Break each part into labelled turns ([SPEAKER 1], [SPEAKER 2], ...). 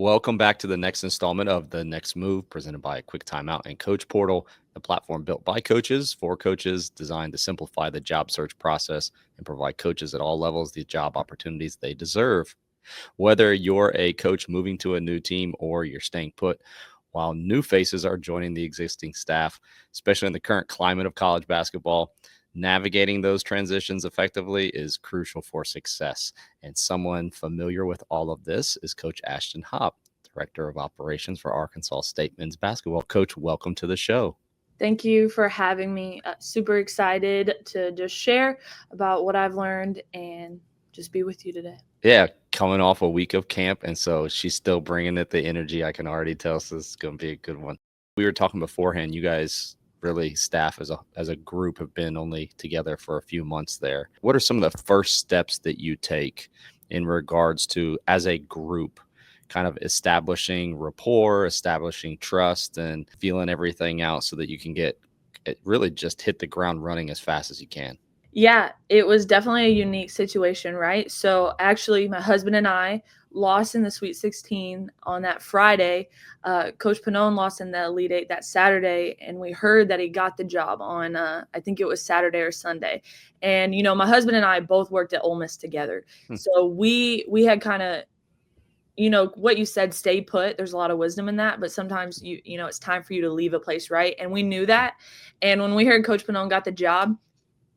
[SPEAKER 1] Welcome back to the next installment of The Next Move, presented by Quick Timeout and Coach Portal, the platform built by coaches for coaches, designed to simplify the job search process and provide coaches at all levels the job opportunities they deserve. Whether you're a coach moving to a new team or you're staying put, while new faces are joining the existing staff, especially in the current climate of college basketball, navigating those transitions effectively is crucial for success. And someone familiar with all of this is Coach Ashton Hopp, Director of Operations for Arkansas State Men's Basketball. Coach, welcome to the show.
[SPEAKER 2] Thank you for having me. Super excited to just share about what I've learned and just be with you today.
[SPEAKER 1] Yeah, coming off a week of camp, and so she's still bringing it the energy. I can already tell, so this is going to be a good one. We were talking beforehand. You guys really, staff as a group, have been only together for a few months there. What are some of the first steps that you take in regards to, as a group, kind of establishing rapport, establishing trust, and feeling everything out so that you can really just hit the ground running as fast as you can?
[SPEAKER 2] Yeah, it was definitely a unique situation, right? So actually, my husband and I lost in the Sweet 16 on that Friday. Coach Pannone lost in the Elite Eight that Saturday, and we heard that he got the job on, I think it was Saturday or Sunday. And, my husband and I both worked at Ole Miss together. So we had kind of, what you said, stay put. There's a lot of wisdom in that, but sometimes it's time for you to leave a place, right? And we knew that. And when we heard Coach Pannone got the job,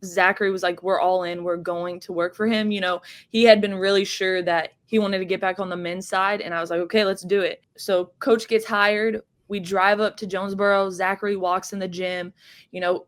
[SPEAKER 2] Zachary was like, we're all in, we're going to work for him. He had been really sure that he wanted to get back on the men's side. And I was like, okay, let's do it. So coach gets hired. We drive up to Jonesboro. Zachary walks in the gym.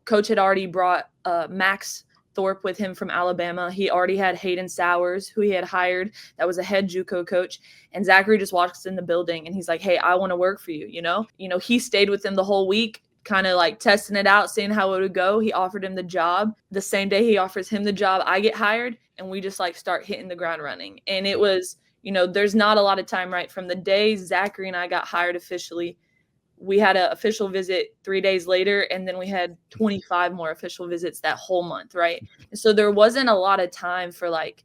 [SPEAKER 2] Coach had already brought Max Thorpe with him from Alabama. He already had Hayden Sowers, who he had hired. That was a head JUCO coach. And Zachary just walks in the building and he's like, hey, I want to work for you. He stayed with him the whole week, kind of like testing it out, seeing how it would go. He offered him the job. The same day he offers him the job, I get hired, and we just like start hitting the ground running. And it was, there's not a lot of time, right? From the day Zachary and I got hired officially, we had an official visit 3 days later, and then we had 25 more official visits that whole month, right? And so there wasn't a lot of time for like,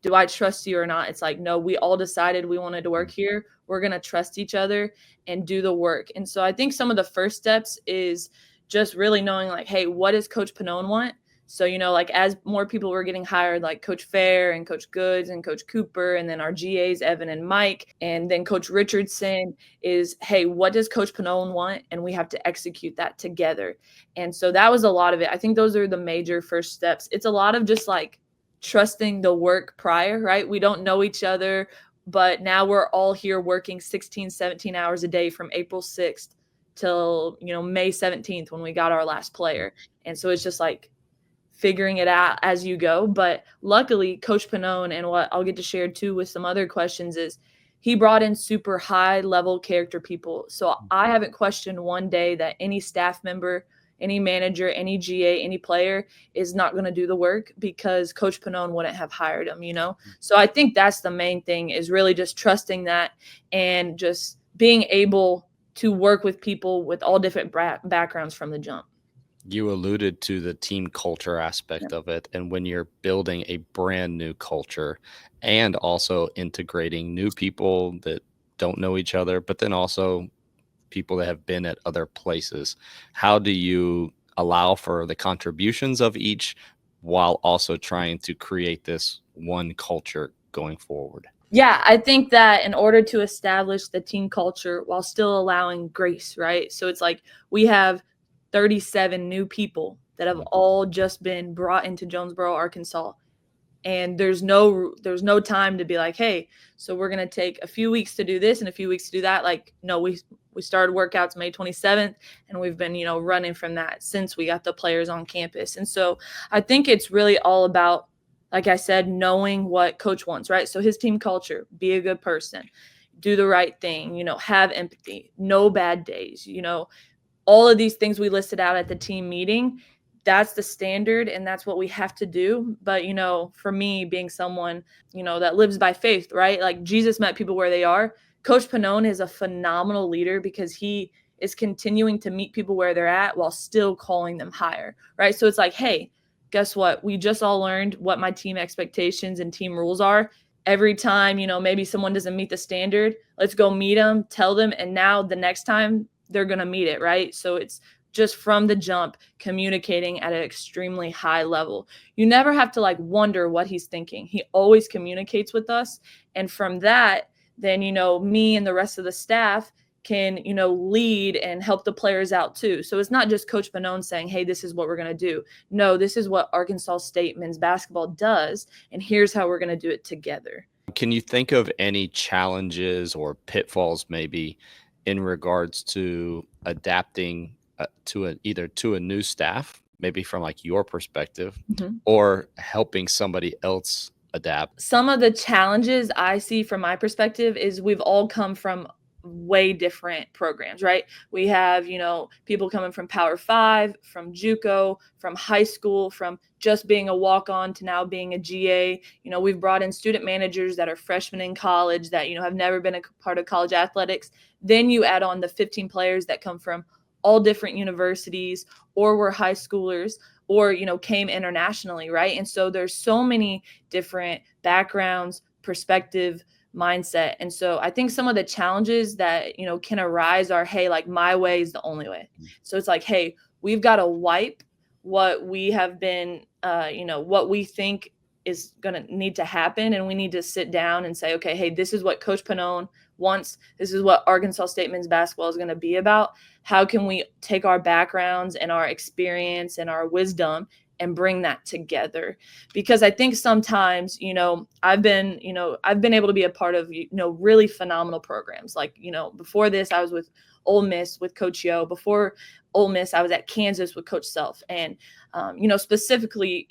[SPEAKER 2] do I trust you or not? It's like, no, we all decided we wanted to work here. We're going to trust each other and do the work. And so I think some of the first steps is just really knowing like, hey, what does Coach Pannone want? So, like as more people were getting hired, like Coach Fair and Coach Goods and Coach Cooper, and then our GAs, Evan and Mike, and then Coach Richardson is, hey, what does Coach Pannone want? And we have to execute that together. And so that was a lot of it. I think those are the major first steps. It's a lot of just like trusting the work prior, right? We don't know each other, but now we're all here working 16, 17 hours a day from April 6th till, May 17th when we got our last player. And so it's just like figuring it out as you go. But luckily, Coach Pannone, and what I'll get to share too with some other questions, is he brought in super high level character people. So I haven't questioned one day that any staff member, any manager, any GA, any player is not going to do the work because Coach Pannone wouldn't have hired him, So I think that's the main thing, is really just trusting that and just being able to work with people with all different backgrounds from the jump.
[SPEAKER 1] You alluded to the team culture aspect of it. And when you're building a brand new culture and also integrating new people that don't know each other, but then also people that have been at other places, how do you allow for the contributions of each while also trying to create this one culture going forward?
[SPEAKER 2] Yeah, I think that in order to establish the team culture while still allowing grace, right? So it's like we have 37 new people that have all just been brought into Jonesboro, Arkansas. And there's no time to be like, hey, so we're going to take a few weeks to do this and a few weeks to do that. Like, no, we started workouts May 27th, and we've been, running from that since we got the players on campus. And so I think it's really all about, like I said, knowing what coach wants, right? So his team culture, be a good person, do the right thing, have empathy, no bad days, all of these things we listed out at the team meeting. That's the standard, and that's what we have to do. But, for me, being someone, that lives by faith, right? Like Jesus met people where they are. Coach Pannone is a phenomenal leader because he is continuing to meet people where they're at while still calling them higher, right? So it's like, hey, guess what? We just all learned what my team expectations and team rules are. every time, maybe someone doesn't meet the standard, let's go meet them, tell them, and now the next time they're going to meet it, right? So it's just from the jump communicating at an extremely high level. You never have to like wonder what he's thinking. He always communicates with us. And from that, then, me and the rest of the staff can, lead and help the players out too. So it's not just Coach Bonone saying, hey, this is what we're going to do. No, this is what Arkansas State men's basketball does. And here's how we're going to do it together.
[SPEAKER 1] Can you think of any challenges or pitfalls maybe in regards to adapting either to a new staff, maybe from like your perspective,
[SPEAKER 2] Mhm.
[SPEAKER 1] or helping somebody else adapt?
[SPEAKER 2] Some of the challenges I see from my perspective is we've all come from way different programs, right? We have, people coming from Power 5, from JUCO, from high school, from just being a walk-on to now being a GA. We've brought in student managers that are freshmen in college that, have never been a part of college athletics. Then you add on the 15 players that come from all different universities or were high schoolers or, came internationally, right? And so there's so many different backgrounds, perspective, mindset. And so I think some of the challenges that, can arise are, hey, like my way is the only way. So it's like, hey, we've got to wipe what we have been, what we think is going to need to happen. And we need to sit down and say, okay, hey, this is what Coach Pannone wants. This is what Arkansas State men's basketball is going to be about. How can we take our backgrounds and our experience and our wisdom and bring that together? Because I think sometimes, I've been able to be a part of, really phenomenal programs. Like, before this, I was with Ole Miss with Coach Yo. Before Ole Miss, I was at Kansas with Coach Self. And, specifically,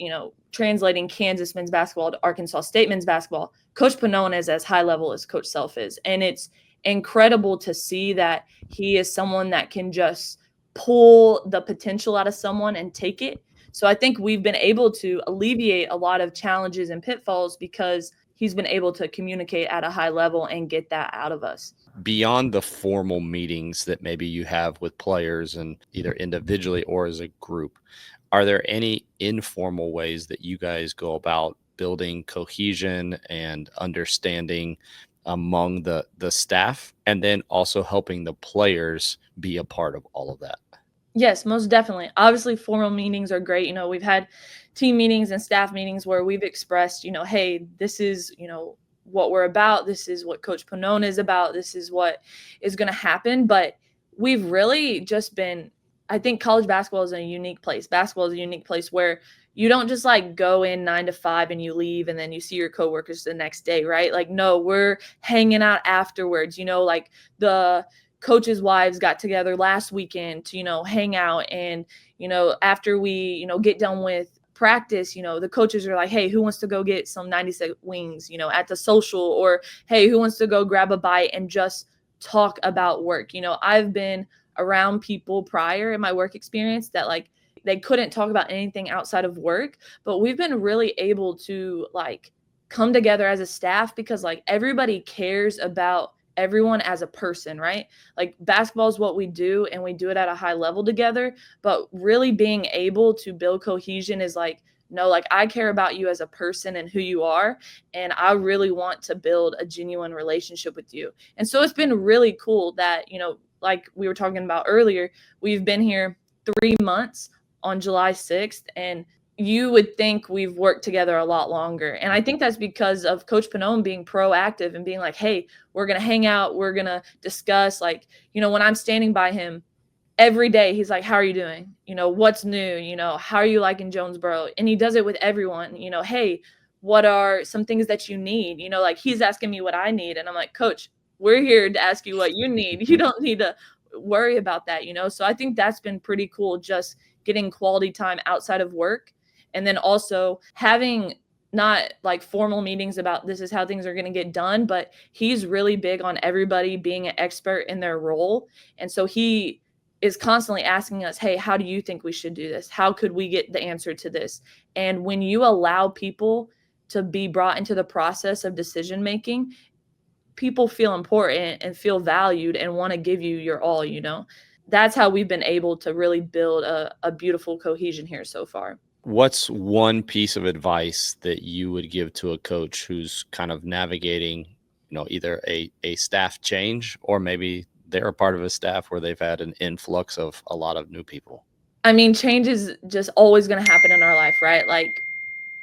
[SPEAKER 2] translating Kansas men's basketball to Arkansas State men's basketball, Coach Pannone is as high level as Coach Self is. And it's incredible to see that he is someone that can just pull the potential out of someone and take it. So I think we've been able to alleviate a lot of challenges and pitfalls because he's been able to communicate at a high level and get that out of us.
[SPEAKER 1] Beyond the formal meetings that maybe you have with players and either individually or as a group, are there any informal ways that you guys go about building cohesion and understanding among the staff, and then also helping the players be a part of all of that?
[SPEAKER 2] Yes, most definitely. Obviously, formal meetings are great. We've had team meetings and staff meetings where we've expressed, hey, this is, what we're about. This is what Coach Pannone is about. This is what is going to happen. But we've really just been, I think college basketball is a unique place. Basketball is a unique place where you don't just like go in 9 to 5 and you leave and then you see your coworkers the next day, right? Like, no, we're hanging out afterwards, like the coaches' wives got together last weekend to, hang out. And, after we, get done with practice, the coaches are like, hey, who wants to go get some 96 wings, at the social, or hey, who wants to go grab a bite and just talk about work? I've been around people prior in my work experience that like they couldn't talk about anything outside of work, but we've been really able to like come together as a staff because like everybody cares about everyone as a person, right? Like basketball is what we do and we do it at a high level together, but really being able to build cohesion is like, no, like I care about you as a person and who you are, and I really want to build a genuine relationship with you. And so it's been really cool that, like we were talking about earlier, we've been here 3 months on July 6th, and you would think we've worked together a lot longer. And I think that's because of Coach Pannone being proactive and being like, hey, we're going to hang out. We're going to discuss. Like, when I'm standing by him every day, he's like, how are you doing? What's new? How are you liking Jonesboro? And he does it with everyone. Hey, what are some things that you need? Like he's asking me what I need. And I'm like, Coach, we're here to ask you what you need. You don't need to worry about that, So I think that's been pretty cool, just getting quality time outside of work. And then also having not like formal meetings about this is how things are going to get done, but he's really big on everybody being an expert in their role. And so he is constantly asking us, hey, how do you think we should do this? How could we get the answer to this? And when you allow people to be brought into the process of decision making, people feel important and feel valued and want to give you your all. That's how we've been able to really build a beautiful cohesion here so far.
[SPEAKER 1] What's one piece of advice that you would give to a coach who's kind of navigating, either a staff change, or maybe they're a part of a staff where they've had an influx of a lot of new people?
[SPEAKER 2] I mean, change is just always going to happen in our life, right? Like,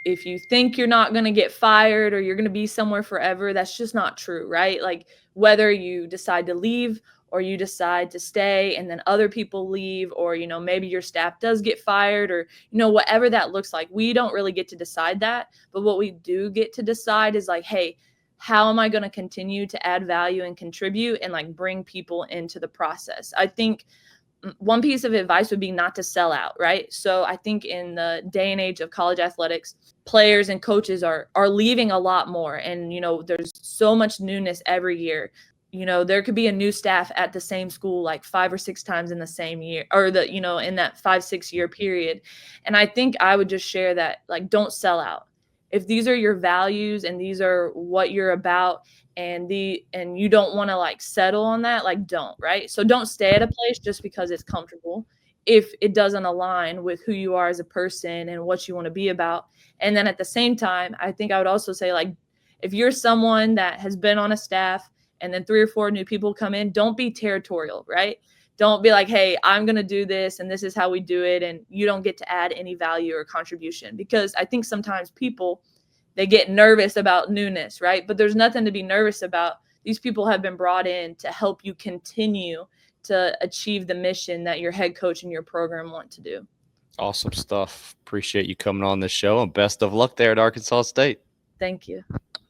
[SPEAKER 2] if you think you're not going to get fired or you're going to be somewhere forever, that's just not true, right? Like, whether you decide to leave or you decide to stay and then other people leave, or, maybe your staff does get fired, or, whatever that looks like, we don't really get to decide that. But what we do get to decide is like, hey, how am I going to continue to add value and contribute and like bring people into the process? I think one piece of advice would be not to sell out, right? So I think in the day and age of college athletics, players and coaches are leaving a lot more, and there's so much newness every year. There could be a new staff at the same school like 5 or 6 times in the same year, or in that 5-6 year period. And I think I would just share that, like, don't sell out. If these are your values and these are what you're about, and you don't want to like settle on that, like, don't, right? So don't stay at a place just because it's comfortable if it doesn't align with who you are as a person and what you want to be about. And then at the same time, I think I would also say, like, if you're someone that has been on a staff and then 3 or 4 new people come in, don't be territorial, right? Don't be like, hey, I'm going to do this and this is how we do it, and you don't get to add any value or contribution. Because I think sometimes people, they get nervous about newness, right? But there's nothing to be nervous about. These people have been brought in to help you continue to achieve the mission that your head coach and your program want to do.
[SPEAKER 1] Awesome stuff. Appreciate you coming on this show, and best of luck there at Arkansas State.
[SPEAKER 2] Thank you.